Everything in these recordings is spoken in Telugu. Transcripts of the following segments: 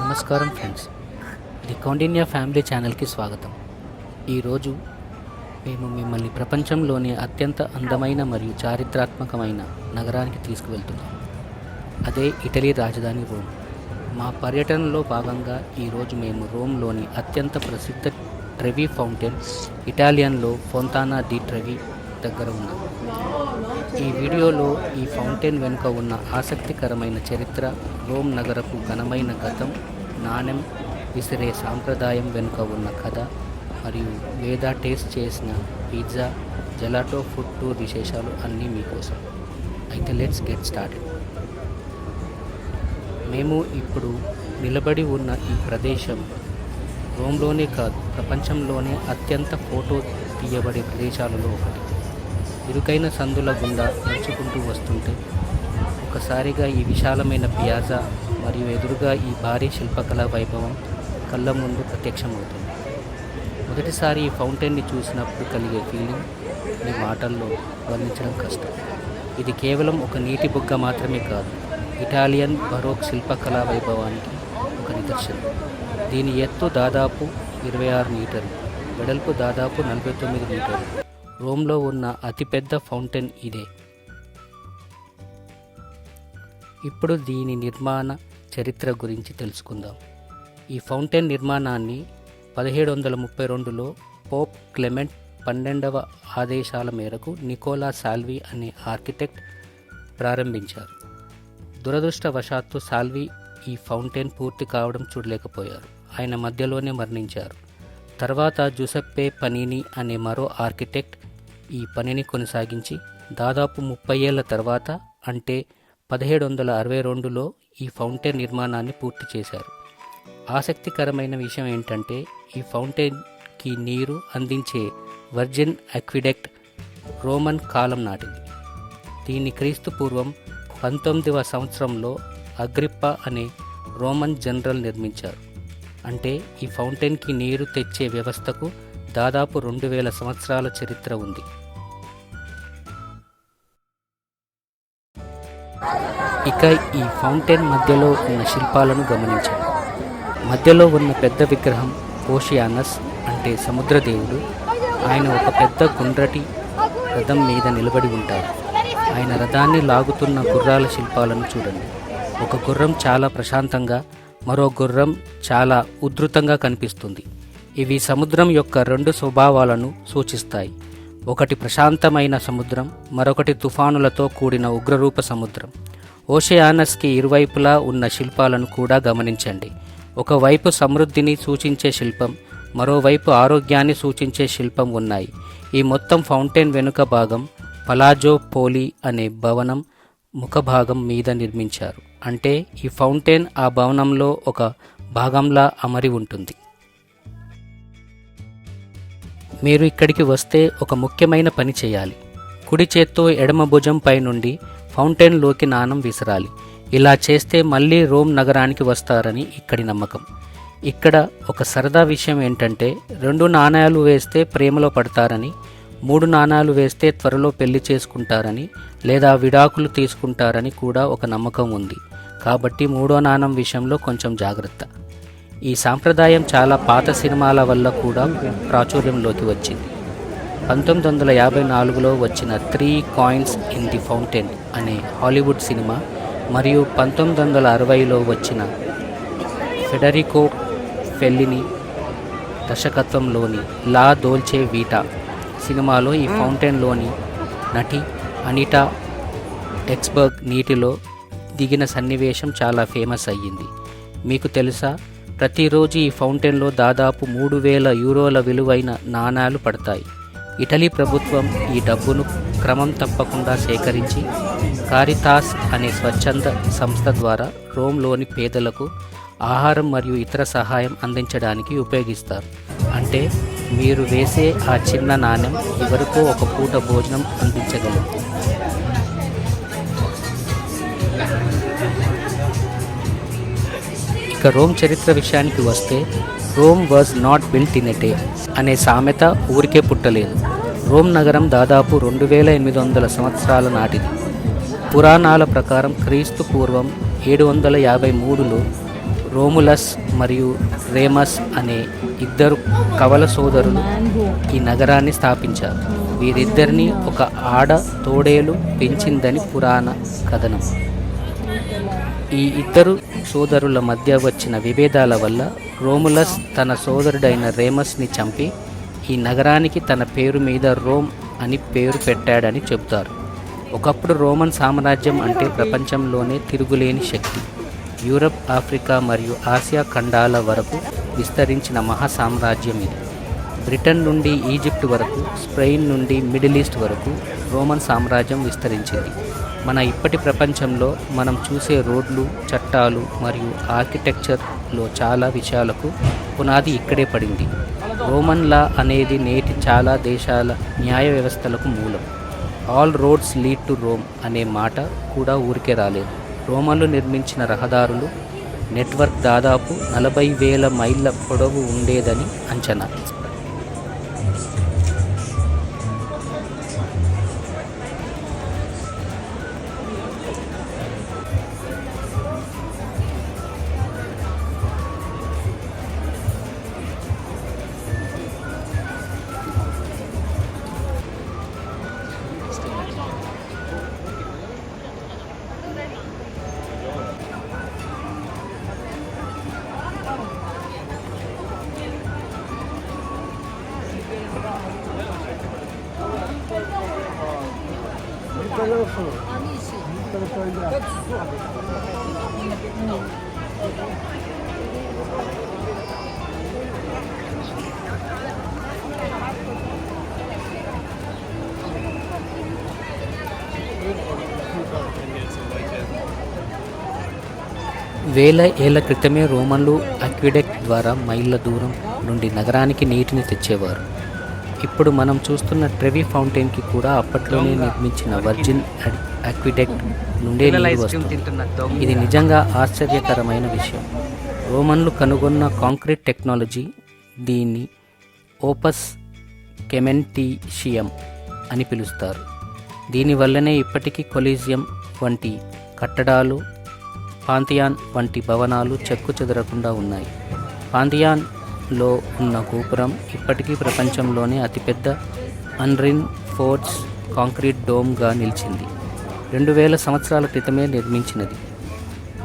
నమస్కారం ఫ్రెండ్స్, ది కౌండిన్యా ఫ్యామిలీ ఛానల్కి స్వాగతం. ఈరోజు మేము మిమ్మల్ని ప్రపంచంలోని అత్యంత అందమైన మరియు చారిత్రాత్మకమైన నగరానికి తీసుకువెళ్తున్నాం. అదే ఇటలీ రాజధాని రోమ్. మా పర్యటనలో భాగంగా ఈరోజు మేము రోమ్లోని అత్యంత ప్రసిద్ధ ట్రెవి ఫౌంటైన్, ఇటాలియన్లో ఫొంతానా డి ట్రెవి దగ్గర ఉన్నాం. ఈ వీడియోలో ఈ ఫౌంటైన్ వెనుక ఉన్న ఆసక్తికరమైన చరిత్ర, రోమ్ నగరపు ఘనమైన గతం, నాణెం విసిరే సాంప్రదాయం వెనుక ఉన్న కథ మరియు వేద టేస్ట్ చేసిన పిజ్జా, జెలాటో ఫుడ్ టూర్ విశేషాలు అన్నీ మీకోసం. అయితే లెట్స్ గెట్ స్టార్టెడ్. మేము ఇప్పుడు నిలబడి ఉన్న ఈ ప్రదేశం రోమ్లోనే కాదు, ప్రపంచంలోనే అత్యంత ఫోటో తీయబడే ప్రదేశాలలో ఒకటి. ఇరుకైన సందుల గుండా నడుచుకుంటూ వస్తుంటే ఒకసారిగా ఈ విశాలమైన పియాజా మరియు ఎదురుగా ఈ భారీ శిల్పకళా వైభవం కళ్ళ ముందు ప్రత్యక్షమవుతుంది. మొదటిసారి ఈ ఫౌంటైన్ని చూసినప్పుడు కలిగే ఫీలింగ్ మీ మాటల్లో వర్ణించడం కష్టం. ఇది కేవలం ఒక నీటి బుగ్గ మాత్రమే కాదు, ఇటాలియన్ బరోక్ శిల్పకళా వైభవానికి ఒక నిదర్శనం. దీని ఎత్తు దాదాపు 26 మీటర్లు, వెడల్పు దాదాపు 49 మీటర్లు. రోమ్లో ఉన్న అతిపెద్ద ఫౌంటైన్ ఇదే. ఇప్పుడు దీని నిర్మాణ చరిత్ర గురించి తెలుసుకుందాం. ఈ ఫౌంటైన్ నిర్మాణాన్ని 1732లో పోప్ క్లెమెంట్ 12వ ఆదేశాల మేరకు నికోలా సాల్వి అనే ఆర్కిటెక్ట్ ప్రారంభించారు. దురదృష్టవశాత్తు సాల్వి ఈ ఫౌంటైన్ పూర్తి కావడం చూడలేకపోయారు. ఆయన మధ్యలోనే మరణించారు. తర్వాత జుసెప్పే పనీని అనే మరో ఆర్కిటెక్ట్ ఈ పనిని కొనసాగించి దాదాపు 30 ఏళ్ల తర్వాత, అంటే 1762లో ఈ ఫౌంటైన్ నిర్మాణాన్ని పూర్తి చేశారు. ఆసక్తికరమైన విషయం ఏంటంటే, ఈ ఫౌంటైన్కి నీరు అందించే వర్జిన్ అక్విడక్ట్ రోమన్ కాలం నాటిది. దీన్ని క్రీస్తు పూర్వం 19వ సంవత్సరంలో అగ్రిప్ప అనే రోమన్ జనరల్ నిర్మించారు. అంటే ఈ ఫౌంటైన్కి నీరు తెచ్చే వ్యవస్థకు దాదాపు 2000 సంవత్సరాల చరిత్ర ఉంది. ఇక ఈ ఫౌంటైన్ మధ్యలో ఉన్న శిల్పాలను గమనించండి. మధ్యలో ఉన్న పెద్ద విగ్రహం ఓషియానస్, అంటే సముద్రదేవుడు. ఆయన ఒక పెద్ద గుండ్రటి రథం మీద నిలబడి ఉంటారు. ఆయన రథాన్ని లాగుతున్న గుర్రాల శిల్పాలను చూడండి. ఒక గుర్రం చాలా ప్రశాంతంగా, మరో గుర్రం చాలా ఉధృతంగా కనిపిస్తుంది. ఇవి సముద్రం యొక్క 2 స్వభావాలను సూచిస్తాయి. ఒకటి ప్రశాంతమైన సముద్రం, మరొకటి తుఫానులతో కూడిన ఉగ్రరూప సముద్రం. ఓషియానస్కి ఇరువైపులా ఉన్న శిల్పాలను కూడా గమనించండి. ఒకవైపు సమృద్ధిని సూచించే శిల్పం, మరోవైపు ఆరోగ్యాన్ని సూచించే శిల్పం ఉన్నాయి. ఈ మొత్తం ఫౌంటైన్ వెనుక భాగం పలాజో పోలి అనే భవనం ముఖభాగం మీద నిర్మించారు. అంటే ఈ ఫౌంటైన్ ఆ భవనంలో ఒక భాగంలా అమరి ఉంటుంది. మీరు ఇక్కడికి వస్తే ఒక ముఖ్యమైన పని చేయాలి. కుడి చేత్తో ఎడమ భుజం పై నుండి ఫౌంటైన్లోకి నాణం విసరాలి. ఇలా చేస్తే మళ్ళీ రోమ్ నగరానికి వస్తారని ఇక్కడి నమ్మకం. ఇక్కడ ఒక సరదా విషయం ఏంటంటే, 2 నాణాలు వేస్తే ప్రేమలో పడతారని, 3 నాణాలు వేస్తే త్వరలో పెళ్లి చేసుకుంటారని లేదా విడాకులు తీసుకుంటారని కూడా ఒక నమ్మకం ఉంది. కాబట్టి 3వ నాణం విషయంలో కొంచెం జాగ్రత్త. ఈ సాంప్రదాయం చాలా పాత సినిమాల వల్ల కూడా ప్రాచుర్యంలోకి వచ్చింది. 1954లో వచ్చిన 3 కాయిన్స్ ఇన్ ది ఫౌంటైన్ అనే హాలీవుడ్ సినిమా మరియు 1960లో వచ్చిన ఫెడరికో ఫెల్లిని దర్శకత్వంలోని లా దోల్చే వీటా సినిమాలో ఈ ఫౌంటైన్లోని నటి అనిటా ఎక్స్బర్గ్ నీటిలో దిగిన సన్నివేశం చాలా ఫేమస్ అయ్యింది. మీకు తెలుసా, ప్రతిరోజు ఈ ఫౌంటైన్లో దాదాపు 3000 యూరోల విలువైన నాణాలు పడతాయి. ఇటలీ ప్రభుత్వం ఈ డబ్బును క్రమం తప్పకుండా సేకరించి కారితాస్ అనే స్వచ్ఛంద సంస్థ ద్వారా రోమ్లోని పేదలకు ఆహారం మరియు ఇతర సహాయం అందించడానికి ఉపయోగిస్తారు. అంటే మీరు వేసే ఆ చిన్న నాణెం ఎవరికో ఒక పూట భోజనం అందించగలరు. ఇక రోమ్ చరిత్ర విషయానికి వస్తే, Rome was not built in a day అనే సామెత ఊరికే పుట్టలేదు. రోమ్ నగరం దాదాపు 2800 సంవత్సరాల నాటిది. పురాణాల ప్రకారం క్రీస్తు పూర్వం 753లో రోములస్ మరియు రేమస్ అనే ఇద్దరు కవల సోదరులు ఈ నగరాన్ని స్థాపించారు. వీరిద్దరిని ఒక ఆడ తోడేలు పెంచిందని పురాణ కథనం. ఈ ఇద్దరు సోదరుల మధ్య వచ్చిన విభేదాల వల్ల రోములస్ తన సోదరుడైన రేమస్ని చంపి ఈ నగరానికి తన పేరు మీద రోమ్ అని పేరు పెట్టాడని చెబుతారు. ఒకప్పుడు రోమన్ సామ్రాజ్యం అంటే ప్రపంచంలోనే తిరుగులేని శక్తి. యూరప్, ఆఫ్రికా మరియు ఆసియా ఖండాల వరకు విస్తరించిన మహాసామ్రాజ్యం ఇది. బ్రిటన్ నుండి ఈజిప్ట్ వరకు, స్పెయిన్ నుండి మిడిల్ ఈస్ట్ వరకు రోమన్ సామ్రాజ్యం విస్తరించింది. మన ఇప్పటి ప్రపంచంలో మనం చూసే రోడ్లు, చట్టాలు మరియు ఆర్కిటెక్చర్లో చాలా విషయాలకు పునాది ఇక్కడే పడింది. రోమన్ లా అనేది నేటి చాలా దేశాల న్యాయ వ్యవస్థలకు మూలం. All roads lead to Rome అనే మాట కూడా ఊరికే రాలేదు. రోమన్లు నిర్మించిన రహదారులు నెట్వర్క్ దాదాపు 40,000 మైళ్ళ పొడవు ఉండేదని అంచనా. వేల ఏళ్ల క్రితమే రోమన్లు అక్విడెక్ట్ ద్వారా మైళ్ళ దూరం నుండి నగరానికి నీటిని తెచ్చేవారు. ఇప్పుడు మనం చూస్తున్న ట్రెవి ఫౌంటైన్కి కూడా అప్పట్లోనే నిర్మించిన వర్జిన్ అక్విడెక్ట్ నుండే నీరు వస్తుంది. ఇది నిజంగా ఆశ్చర్యకరమైన విషయం. రోమన్లు కనుగొన్న కాంక్రీట్ టెక్నాలజీ, దీన్ని ఓపస్ కెమెంటీషియం అని పిలుస్తారు. దీనివల్లనే ఇప్పటికీ కొలీజియం వంటి కట్టడాలు, పాంథియాన్ వంటి భవనాలు చెక్కు చెదరకుండా ఉన్నాయి. పాంథియాన్లో ఉన్న గోపురం ఇప్పటికీ ప్రపంచంలోనే అతిపెద్ద అన్రిన్ఫోర్స్డ్ కాంక్రీట్ డోమ్గా నిలిచింది. 2000 సంవత్సరాల క్రితమే నిర్మించినది.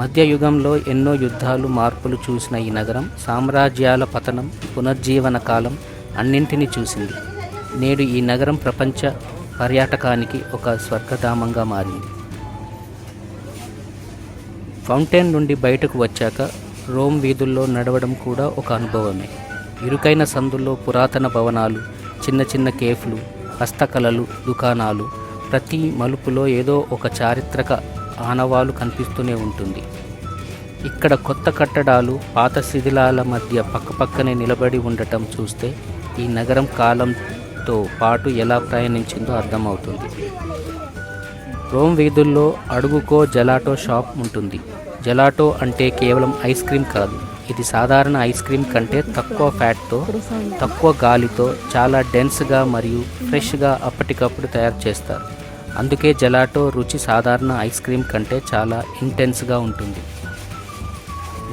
మధ్యయుగంలో ఎన్నో యుద్ధాలు, మార్పులు చూసిన ఈ నగరం సామ్రాజ్యాల పతనం, పునర్జీవన కాలం అన్నింటినీ చూసింది. నేడు ఈ నగరం ప్రపంచ పర్యాటకానికి ఒక స్వర్గధామంగా మారింది. ఫౌంటైన్ నుండి బయటకు వచ్చాక రోమ్ వీధుల్లో నడవడం కూడా ఒక అనుభవమే. ఇరుకైన సందుల్లో పురాతన భవనాలు, చిన్న చిన్న కేఫ్లు, హస్తకళలు దుకాణాలు, ప్రతి మలుపులో ఏదో ఒక చారిత్రక ఆనవాలు కనిపిస్తూనే ఉంటుంది. ఇక్కడ కొత్త కట్టడాలు, పాత శిథిలాల మధ్య పక్కపక్కనే నిలబడి ఉండటం చూస్తే ఈ నగరం కాలంతో పాటు ఎలా ప్రయాణించిందో అర్థమవుతుంది. రోమ్ వీధుల్లో అడుగుకో జెలాటో షాప్ ఉంటుంది. జెలాటో అంటే కేవలం ఐస్ క్రీమ్ కాదు. ఇది సాధారణ ఐస్ క్రీమ్ కంటే తక్కువ ఫ్యాట్తో, తక్కువ గాలితో, చాలా డెన్స్గా మరియు ఫ్రెష్గా అప్పటికప్పుడు తయారు చేస్తారు. అందుకే జెలాటో రుచి సాధారణ ఐస్ క్రీమ్ కంటే చాలా ఇంటెన్స్గా ఉంటుంది.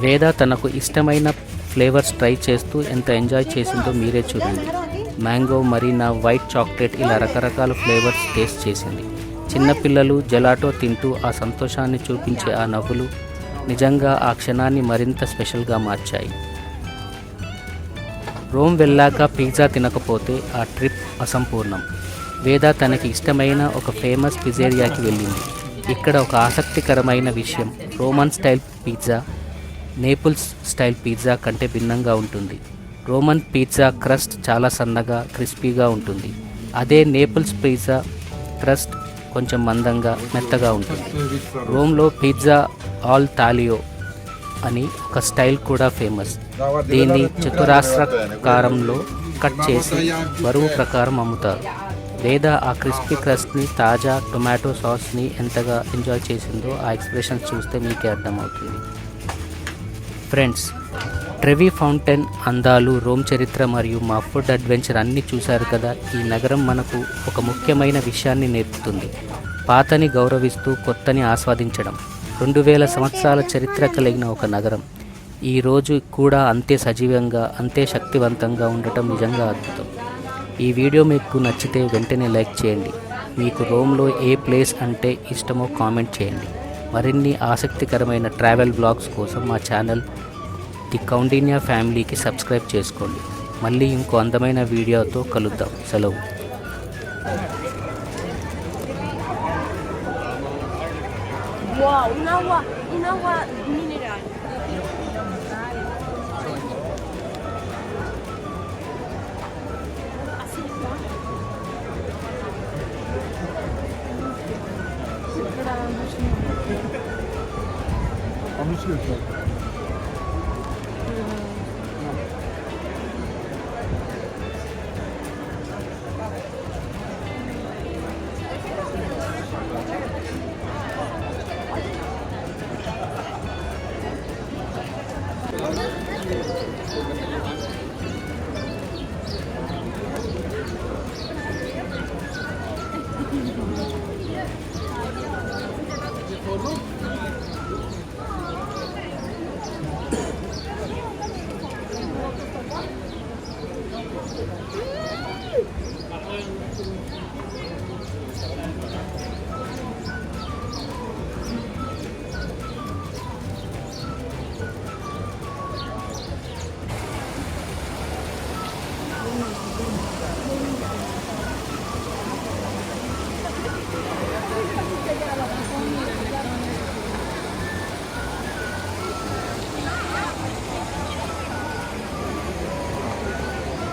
వేద తనకు ఇష్టమైన ఫ్లేవర్స్ ట్రై చేస్తూ ఎంత ఎంజాయ్ చేసిందో మీరే చూడండి. మ్యాంగో, మరీనా, వైట్ చాక్లెట్ ఇలా రకరకాల ఫ్లేవర్స్ టేస్ట్ చేసింది. చిన్నపిల్లలు జెలాటో తింటూ ఆ సంతోషాన్ని చూపించే ఆ నవ్వులు నిజంగా ఆ క్షణాన్ని మరింత స్పెషల్గా మార్చాయి. రోమ్ వెళ్ళాక పిజ్జా తినకపోతే ఆ ట్రిప్ అసంపూర్ణం. వేద తనకి ఇష్టమైన ఒక ఫేమస్ పిజ్జేరియాకి వెళ్ళింది. ఇక్కడ ఒక ఆసక్తికరమైన విషయం, Roman style pizza Naples style pizza కంటే భిన్నంగా ఉంటుంది. రోమన్ పిజ్జా క్రస్ట్ చాలా సన్నగా, క్రిస్పీగా ఉంటుంది. అదే నేపుల్స్ పిజ్జా క్రస్ట్ కొంచెం మందంగా, మెత్తగా ఉంటుంది. రోమ్లో పిజ్జా ఆల్ తాలియో అని ఒక స్టైల్ కూడా ఫేమస్. దీన్ని చతురాస్రాకారంలో కట్ చేసి బరువు ప్రకారం అమ్ముతారు. లేదా ఆ క్రిస్పీ క్రస్ట్ని, తాజా టొమాటో సాస్ని ఎంతగా ఎంజాయ్ చేసిందో ఆ ఎక్స్ప్రెషన్స్ చూస్తే మీకే అర్థమవుతుంది. ఫ్రెండ్స్, ట్రెవి ఫౌంటైన్ అందాలు, రోమ్ చరిత్ర మరియు మా ఫుడ్ అడ్వెంచర్ అన్నీ చూశారు కదా. ఈ నగరం మనకు ఒక ముఖ్యమైన విషయాన్ని నేర్పుతుంది: పాతని గౌరవిస్తూ కొత్తని ఆస్వాదించడం. 2000 సంవత్సరాల చరిత్ర కలిగిన ఒక నగరం. ఈ రోజు కూడా అంతే సజీవంగా అంతే శక్తివంతంగా ఉండటం నిజంగా అద్భుతం. ఈ వీడియో మీకు నచ్చితే వెంటనే లైక్ చేయండి. మీకు రోమ్లో ఏ ప్లేస్ అంటే ఇష్టమో కామెంట్ చేయండి. మరిన్ని ఆసక్తికరమైన ట్రావెల్ బ్లాగ్స్ కోసం మా ఛానల్ ది కౌండిన్యా ఫ్యామిలీకి సబ్స్క్రైబ్ చేసుకోండి. మళ్ళీ ఇంకో అందమైన వీడియోతో కలుద్దాం. సెలవు. Wow, un'acqua minerale.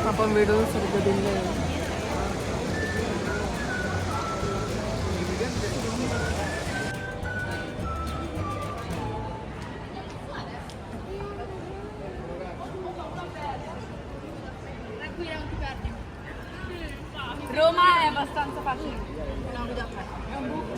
Apa video sering dengar? Roma è abbastanza facile. No, guida a fare. È un buco.